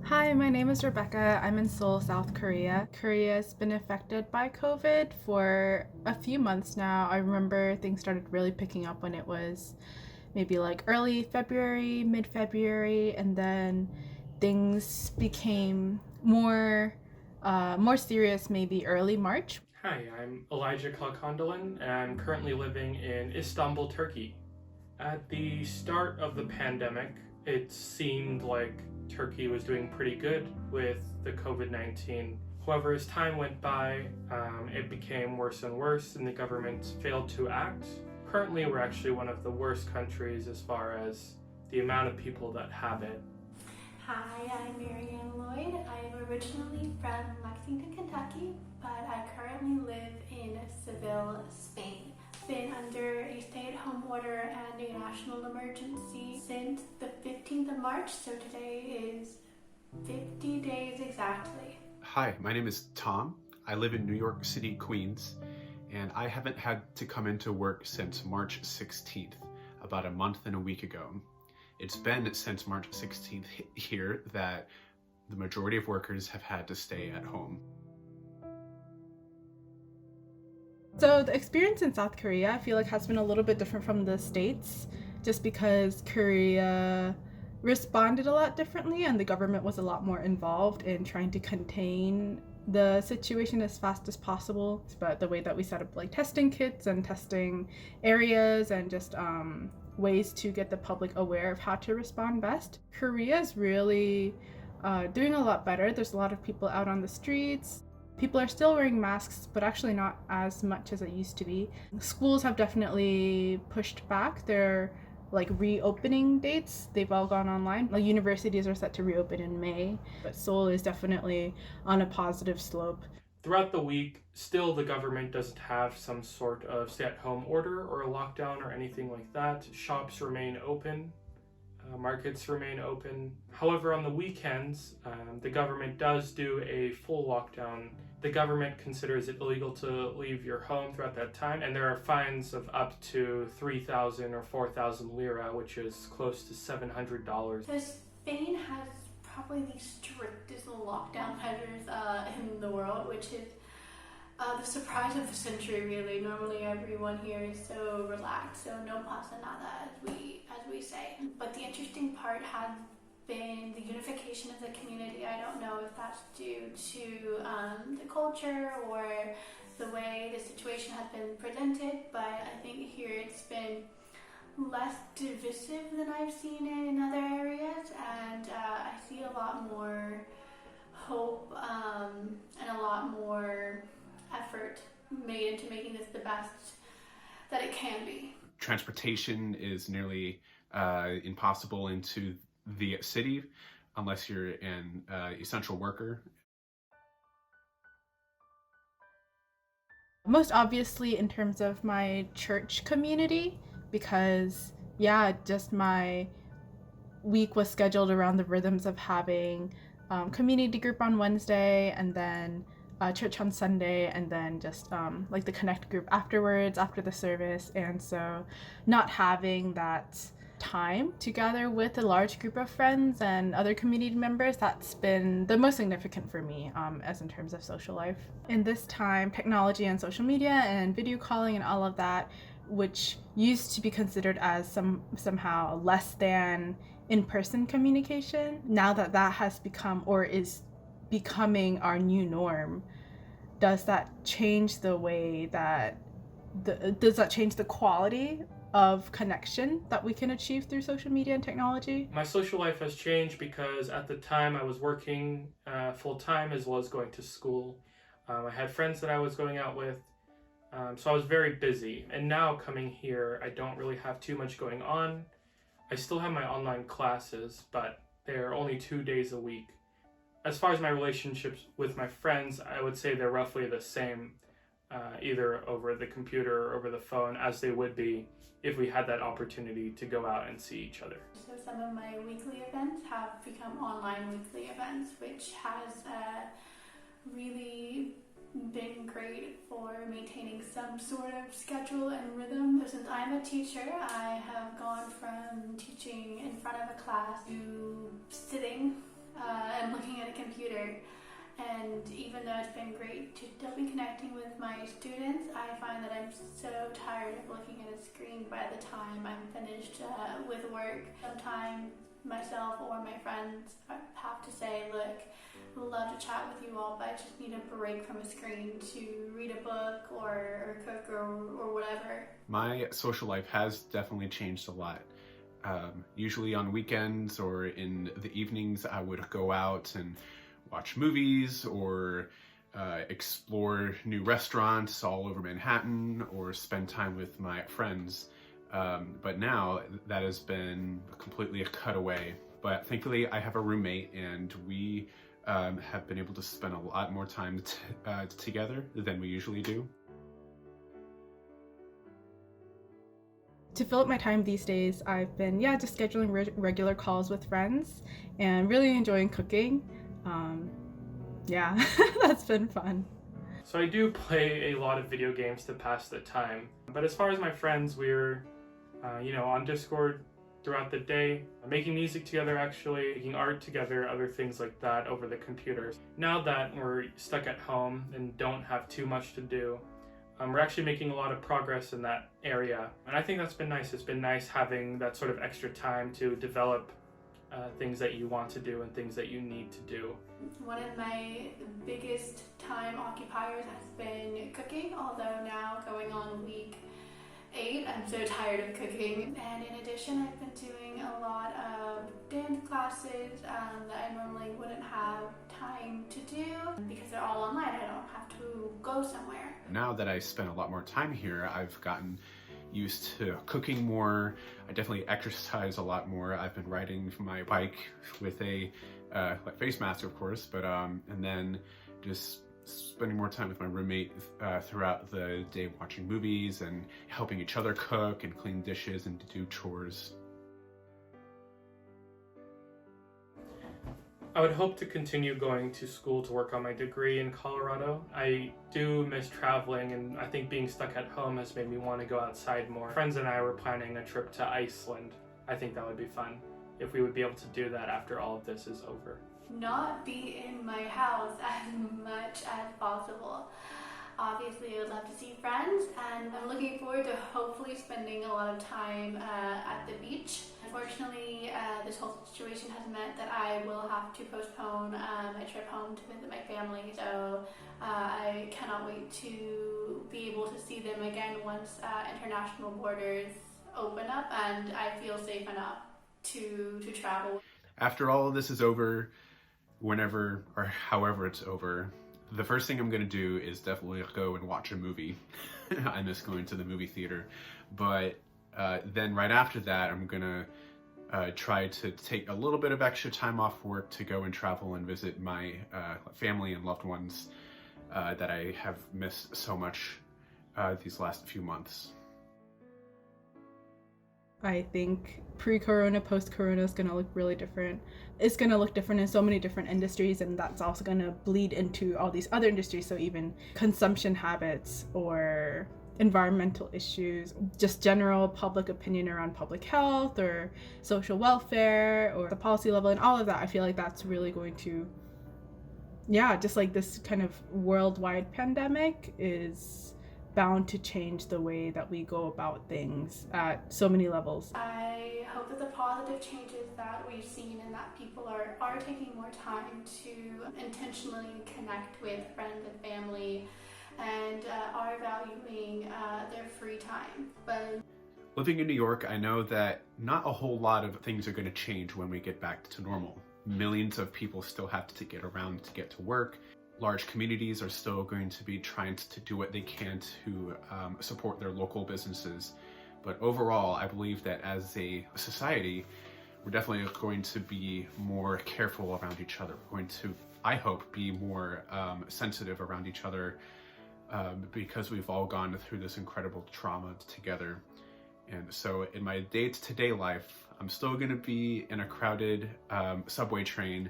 Hi, my name is Rebecca. I'm in Seoul, South Korea. Korea's been affected by COVID for a few months now. I remember things started really picking up when it was maybe like early February, mid February, and then things became more serious maybe early March. Hi, I'm Elijah Kalkondolan, and I'm currently living in Istanbul, Turkey. At the start of the pandemic, it seemed like Turkey was doing pretty good with the COVID-19. However, as time went by, it became worse and worse, and the government failed to act. Currently, we're actually one of the worst countries as far as the amount of people that have it. Hi, I'm Marianne Lloyd. I'm originally from Lexington, Kentucky, but I currently live in Seville, Spain. Been under a stay-at-home order and a national emergency since the 15th of March, so today is 50 days exactly. Hi, my name is Tom. I live in New York City, Queens, and I haven't had to come into work since March 16th, about a month and a week ago. It's been since March 16th here that the majority of workers have had to stay at home. So the experience in South Korea, I feel like has been a little bit different from the States just because Korea responded a lot differently and the government was a lot more involved in trying to contain the situation as fast as possible. But the way that we set up like testing kits and testing areas and just ways to get the public aware of how to respond best, Korea is really doing a lot better. There's a lot of people out on the streets. People are still wearing masks, but actually not as much as it used to be. Schools have definitely pushed back their like reopening dates. They've all gone online. Like universities are set to reopen in May, but Seoul is definitely on a positive slope. Throughout the week, still the government doesn't have some sort of stay-at-home order or a lockdown or anything like that. Shops remain open, markets remain open. However, on the weekends, the government does do a full lockdown. The government considers it illegal to leave your home throughout that time, and there are fines of up to 3,000 or 4,000 lira, which is close to $700. So Spain has probably the strictest lockdown measures in the world, which is the surprise of the century, really. Normally everyone here is so relaxed, so no pasa nada, as we say. But the interesting part has been the unification of the community. I don't know if that's due to the culture or the way the situation has been presented, but I think here it's been less divisive than I've seen it in other areas, and I see a lot more hope and a lot more effort made into making this the best that it can be. Transportation is nearly impossible into the city unless you're an essential worker. Most obviously in terms of my church community, because yeah, just my week was scheduled around the rhythms of having community group on Wednesday and then church on Sunday and then just like the connect group afterwards after the service. And so not having that time together with a large group of friends and other community members, that's been the most significant for me as in terms of social life. In this time, technology and social media and video calling and all of that, which used to be considered as somehow less than in-person communication, now that that has become or is becoming our new norm, does that change the way that does that change the quality of connection that we can achieve through social media and technology? My social life has changed because at the time I was working full-time as well as going to school. I had friends that I was going out with, so I was very busy. And now coming here, I don't really have too much going on. I still have my online classes, but they're only 2 days a week. As far as my relationships with my friends, I would say they're roughly the same, either over the computer or over the phone, as they would be if we had that opportunity to go out and see each other. So some of my weekly events have become online weekly events, which has really been great for maintaining some sort of schedule and rhythm. So since I'm a teacher, I have gone from teaching in front of a class to sitting and looking at a computer. And even though it's been great to still be connecting with my students, I find that I'm so tired of looking at a screen by the time I'm finished with work. Sometimes myself or my friends have to say, look, I'd love to chat with you all, but I just need a break from a screen to read a book or cook or whatever. My social life has definitely changed a lot. Usually on weekends or in the evenings, I would go out and watch movies or explore new restaurants all over Manhattan or spend time with my friends. But now that has been completely a cutaway. But thankfully I have a roommate, and we have been able to spend a lot more time together than we usually do. To fill up my time these days, I've been just scheduling regular calls with friends and really enjoying cooking. That's been fun. So I do play a lot of video games to pass the time. But as far as my friends, we're on Discord throughout the day, making music together, actually, making art together, other things like that over the computers. Now that we're stuck at home and don't have too much to do, we're actually making a lot of progress in that area. And I think that's been nice. It's been nice having that sort of extra time to develop things that you want to do and things that you need to do. One of my biggest time occupiers has been cooking, although now going on week 8, I'm so tired of cooking. And in addition, I've been doing a lot of dance classes that I normally wouldn't have time to do because they're all online. I don't have to go somewhere. Now that I spend a lot more time here, I've gotten used to cooking more. I definitely exercise a lot more. I've been riding my bike with a face mask, of course, but and then just spending more time with my roommate throughout the day, watching movies and helping each other cook and clean dishes and do chores. I would hope to continue going to school to work on my degree in Colorado. I do miss traveling, and I think being stuck at home has made me want to go outside more. Friends and I were planning a trip to Iceland. I think that would be fun if we would be able to do that after all of this is over. Not be in my house as much as possible. Obviously, I would love to see friends, and I'm looking forward to hopefully spending a lot of time at the beach. Unfortunately, this whole situation has meant that I will have to postpone my trip home to visit my family, so I cannot wait to be able to see them again once international borders open up and I feel safe enough to travel. After all of this is over, whenever or however it's over, the first thing I'm going to do is definitely go and watch a movie. I miss going to the movie theater. But then right after that, I'm going to try to take a little bit of extra time off work to go and travel and visit my family and loved ones that I have missed so much these last few months. I think pre-corona, post-corona is going to look really different. It's going to look different in so many different industries, and that's also going to bleed into all these other industries. So even consumption habits or environmental issues, just general public opinion around public health or social welfare or the policy level and all of that. I feel like that's really going to, just like this kind of worldwide pandemic is bound to change the way that we go about things at so many levels. I hope that the positive changes that we've seen and that people are taking more time to intentionally connect with friends and family and are valuing their free time. But living in New York, I know that not a whole lot of things are going to change when we get back to normal. Millions of people still have to get around to get to work. Large communities are still going to be trying to do what they can to support their local businesses. But overall, I believe that as a society, we're definitely going to be more careful around each other. We're going to, I hope, be more sensitive around each other because we've all gone through this incredible trauma together. And so in my day-to-day life, I'm still going to be in a crowded subway train,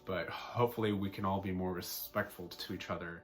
but hopefully we can all be more respectful to each other.